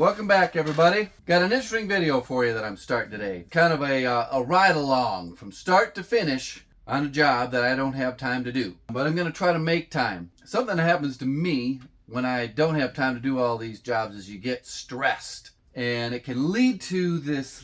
Welcome back, everybody. Got an interesting video for you that I'm starting today. Kind of a ride along from start to finish on a job that I don't have time to do. But I'm going to try to make time. Something that happens to me when I don't have time to do all these jobs is you get stressed. And it can lead to this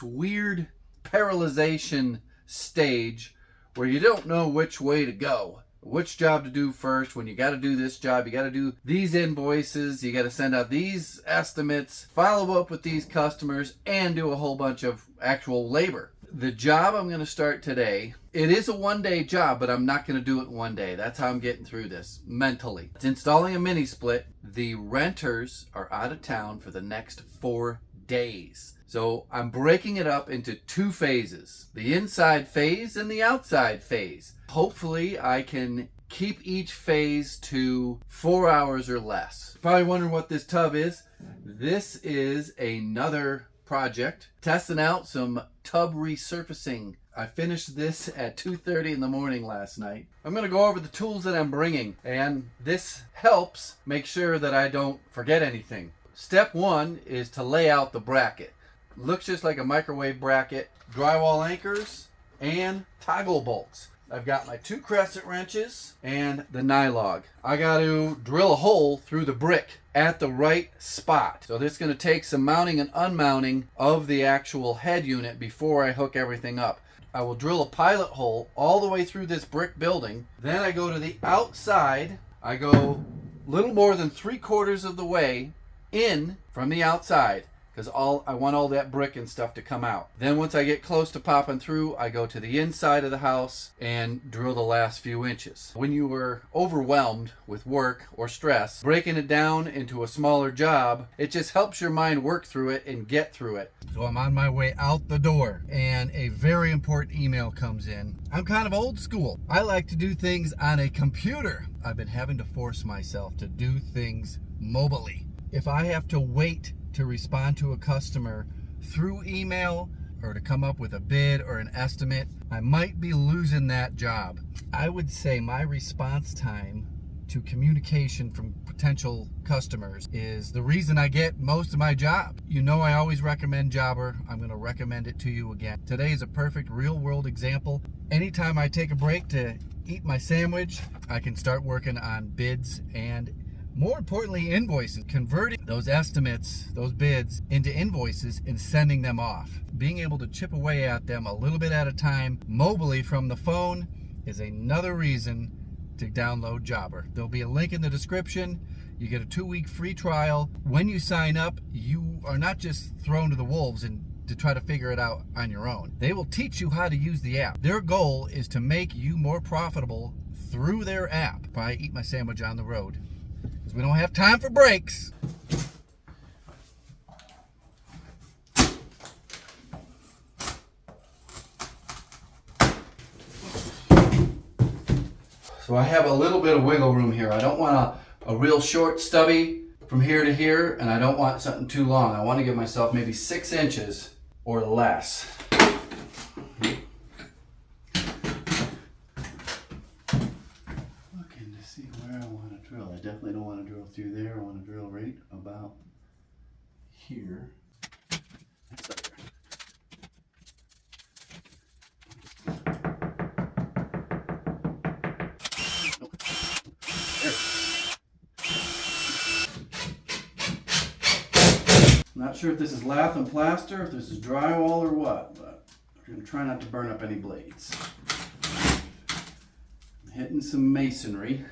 weird paralyzation stage where you don't know which way to go. Which job to do first. When you got to do this job, you got to do these invoices, you got to send out these estimates, follow up with these customers, and do a whole bunch of actual labor. The job I'm going to start today, it is a one-day job, but I'm not going to do it in one day. That's how I'm getting through this mentally. It's installing a mini split. The renters are out of town for the next 4 days. So I'm breaking it up into 2 phases, the inside phase and the outside phase. Hopefully I can keep each phase to 4 hours or less. Probably wondering what this tub is. This is another project, testing out some tub resurfacing. I finished this at 2:30 in the morning last night. I'm going to go over the tools that I'm bringing, and this helps make sure that I don't forget anything. Step 1 is to lay out the bracket. Looks just like a microwave bracket, drywall anchors, and toggle bolts. I've got my 2 crescent wrenches and the nylog. I got to drill a hole through the brick at the right spot. So this is going to take some mounting and unmounting of the actual head unit before I hook everything up. I will drill a pilot hole all the way through this brick building. Then I go to the outside. I go a little more than 3/4 of the way in from the outside, because I want all that brick and stuff to come out. Then once I get close to popping through, I go to the inside of the house and drill the last few inches. When you were overwhelmed with work or stress, breaking it down into a smaller job, it just helps your mind work through it and get through it. So I'm on my way out the door, and a very important email comes in. I'm kind of old school. I like to do things on a computer. I've been having to force myself to do things mobily. If I have to wait to respond to a customer through email or to come up with a bid or an estimate, I might be losing that job. I would say my response time to communication from potential customers is the reason I get most of my job. You know, I always recommend Jobber. I'm going to recommend it to you again. Today is a perfect real world example. Anytime I take a break to eat my sandwich, I can start working on bids and, more importantly, invoices, converting those estimates, those bids, into invoices and sending them off. Being able to chip away at them a little bit at a time, mobily from the phone, is another reason to download Jobber. There'll be a link in the description. You get a 2-week free trial. When you sign up, you are not just thrown to the wolves and to try to figure it out on your own. They will teach you how to use the app. Their goal is to make you more profitable through their app. I eat my sandwich on the road. We don't have time for breaks. So I have a little bit of wiggle room here. I don't want a real short stubby from here to here, and I don't want something too long. I want to give myself maybe 6 inches or less. See where I want to drill. I definitely don't want to drill through there. I want to drill right about here. I'm not sure if this is lath and plaster, if this is drywall or what, but I'm going to try not to burn up any blades. I'm hitting some masonry.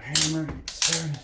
Hammer, get started.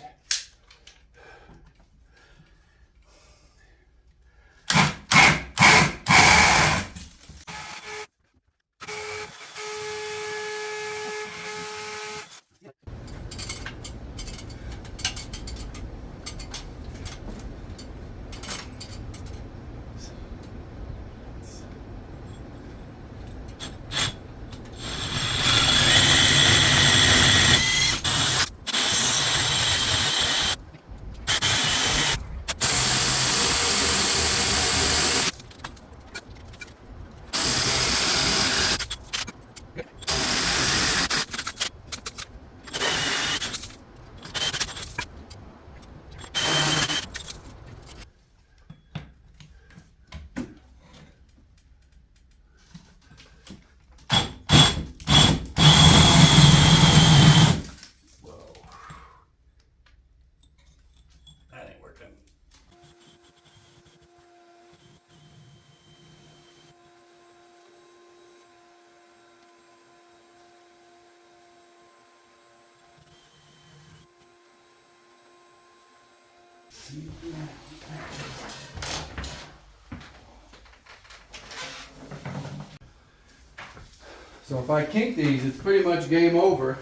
So if I kink these, it's pretty much game over,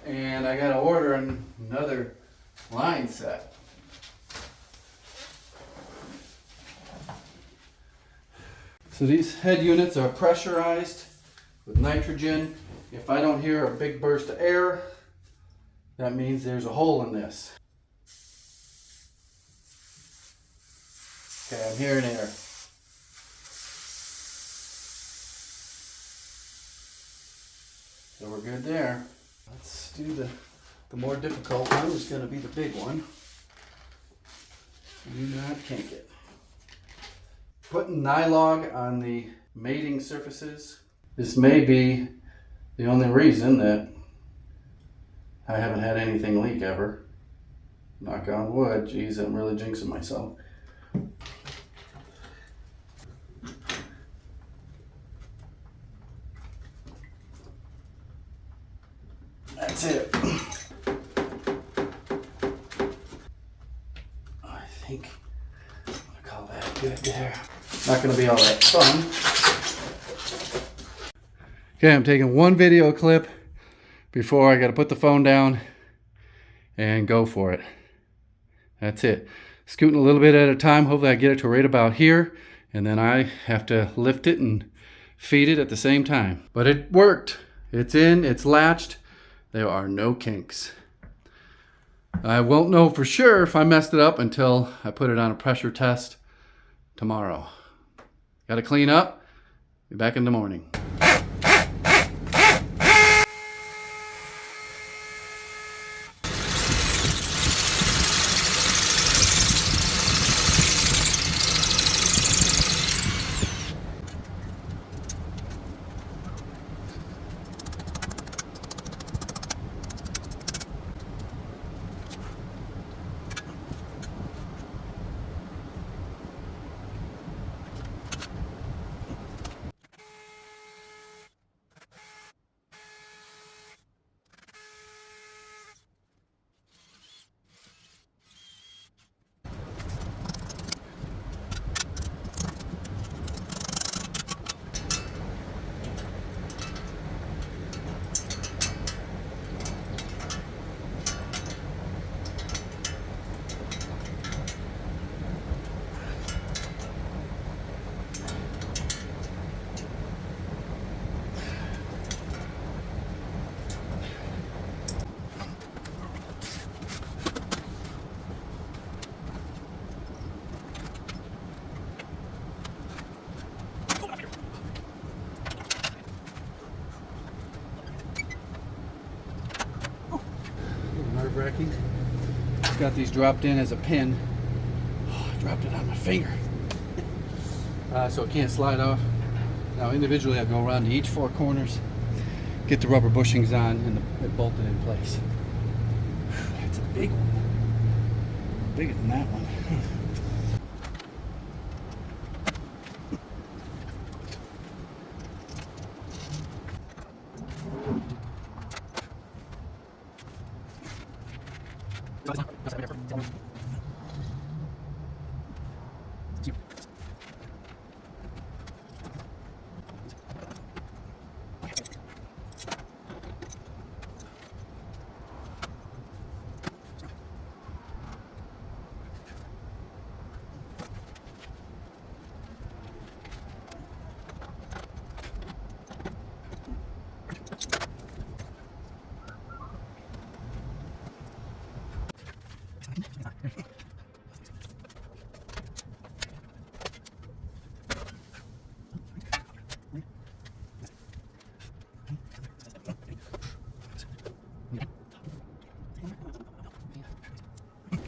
and I gotta order another line set. So these head units are pressurized with nitrogen. If I don't hear a big burst of air, that means there's a hole in this. Okay, I'm hearing air. So we're good there. Let's do the more difficult one, is going to be the big one. Do not kink it. Putting nylog on the mating surfaces. This may be the only reason that I haven't had anything leak ever. Knock on wood. Geez, I'm really jinxing myself. That's it. I think I'm gonna call that good there. Not gonna be all that fun. Okay, I'm taking one video clip before I gotta put the phone down and go for it. That's it. Scooting a little bit at a time. Hopefully I get it to right about here, and then I have to lift it and feed it at the same time. But it worked. It's in, it's latched. There are no kinks. I won't know for sure if I messed it up until I put it on a pressure test tomorrow. Got to clean up. Be back in the morning. Nerve-wracking. It's got these dropped in as a pin. Oh, I dropped it on my finger. So it can't slide off. Now individually I go around to each four corners, get the rubber bushings on, and it bolted in place. That's a big one. Bigger than that one.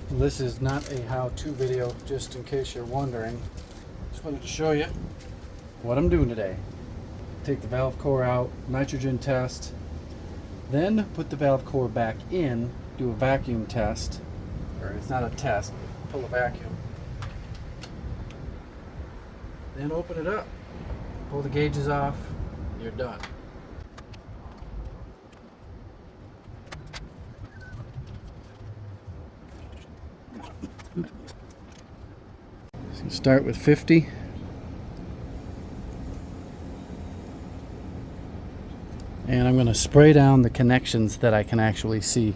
This is not a how-to video, just in case you're wondering. Just wanted to show you what I'm doing today. Take the valve core out, nitrogen test, then put the valve core back in, do a vacuum test, or it's not a test, pull a vacuum. Then open it up, pull the gauges off, you're done. Start with 50. And I'm going to spray down the connections that I can actually see.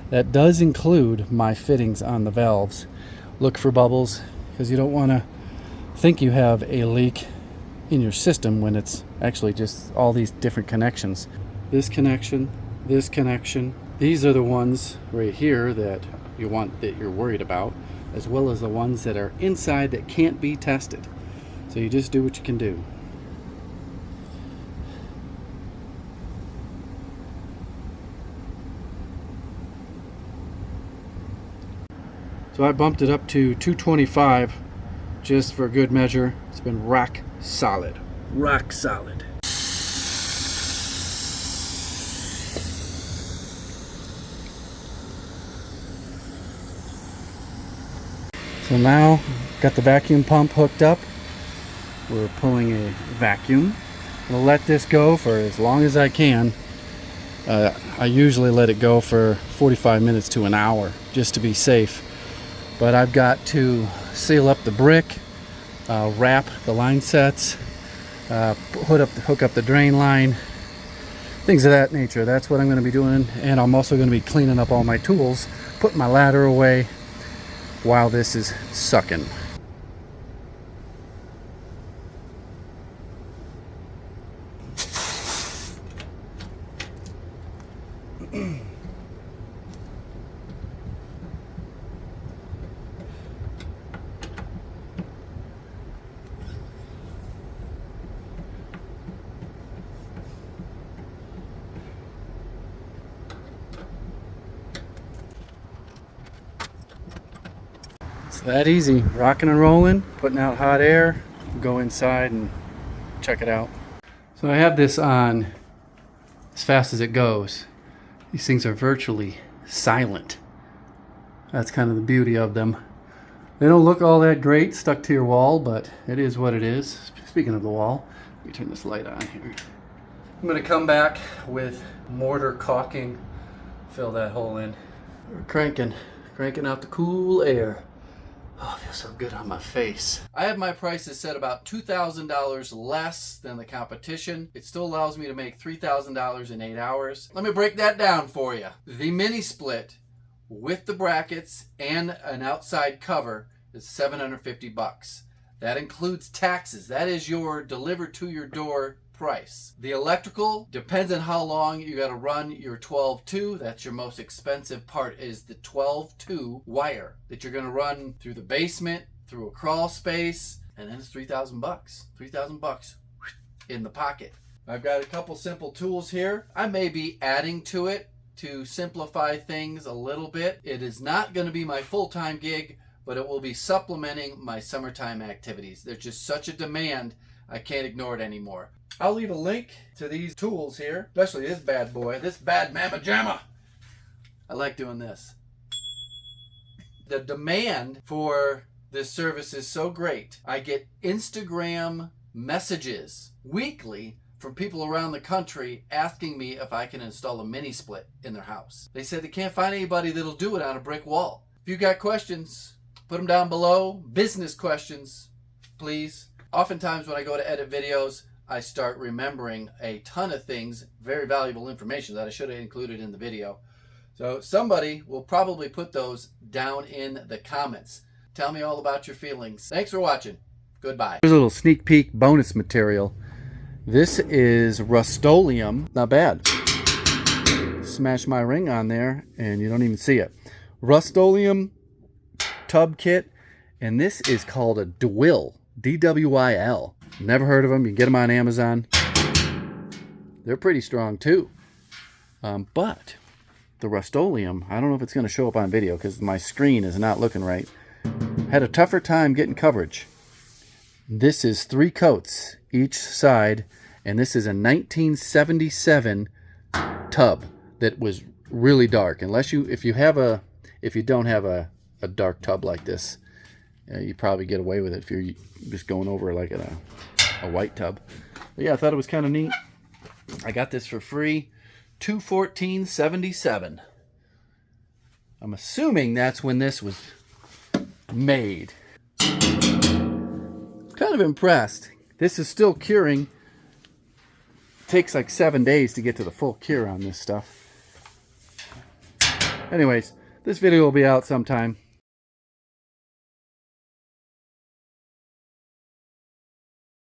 That does include my fittings on the valves. Look for bubbles, because you don't want to think you have a leak in your system when it's actually just all these different connections. This connection, this connection. These are the ones right here that you're worried about, as well as the ones that are inside that can't be tested. So you just do what you can do. So I bumped it up to 225 just for good measure. It's been rock solid. Rock solid. So now, got the vacuum pump hooked up. We're pulling a vacuum. I'll let this go for as long as I can. I usually let it go for 45 minutes to an hour just to be safe. But I've got to seal up the brick, wrap the line sets, hook up the drain line, things of that nature. That's what I'm going to be doing. And I'm also going to be cleaning up all my tools, putting my ladder away while this is sucking. It's that easy, rocking and rolling, putting out hot air, go inside and check it out. So I have this on as fast as it goes. These things are virtually silent. That's kind of the beauty of them. They don't look all that great stuck to your wall, but it is what it is. Speaking of the wall, let me turn this light on here. I'm going to come back with mortar caulking, fill that hole in. We're cranking out the cool air. Oh, it feels so good on my face. I have my prices set about $2,000 less than the competition. It still allows me to make $3,000 in 8 hours. Let me break that down for you. The mini split with the brackets and an outside cover is $750. That includes taxes. That is your delivered to your door price. The electrical depends on how long you got to run your 12-2. That's your most expensive part, is the 12-2 wire that you're going to run through the basement, through a crawl space, and then it's $3,000. $3,000 in the pocket. I've got a couple simple tools here. I may be adding to it to simplify things a little bit. It is not going to be my full-time gig, but it will be supplementing my summertime activities. There's just such a demand, I can't ignore it anymore. I'll leave a link to these tools here, especially this bad boy, this bad mamma jamma. I like doing this. The demand for this service is so great. I get Instagram messages weekly from people around the country asking me if I can install a mini split in their house. They said they can't find anybody that'll do it on a brick wall. If you got questions, put them down below. Business questions, please. Oftentimes when I go to edit videos, I start remembering a ton of things, very valuable information that I should have included in the video. So somebody will probably put those down in the comments. Tell me all about your feelings. Thanks for watching. Goodbye. Here's a little sneak peek bonus material. This is Rust-Oleum. Not bad. Smash my ring on there and you don't even see it. Rust-Oleum tub kit, and this is called a DWIL. D-W-I-L. Never heard of them. You can get them on Amazon. They're pretty strong too. But the Rust-Oleum, I don't know if it's going to show up on video because my screen is not looking right. Had a tougher time getting coverage. This is 3 coats each side, and this is a 1977 tub that was really dark. If you don't have a dark tub like this, you probably get away with it if you're just going over like a white tub. But yeah, I thought it was kind of neat. I got this for free, $214.77. I'm assuming that's when this was made. kind of impressed. This is still curing. It takes like 7 days to get to the full cure on this stuff. Anyways, this video will be out sometime.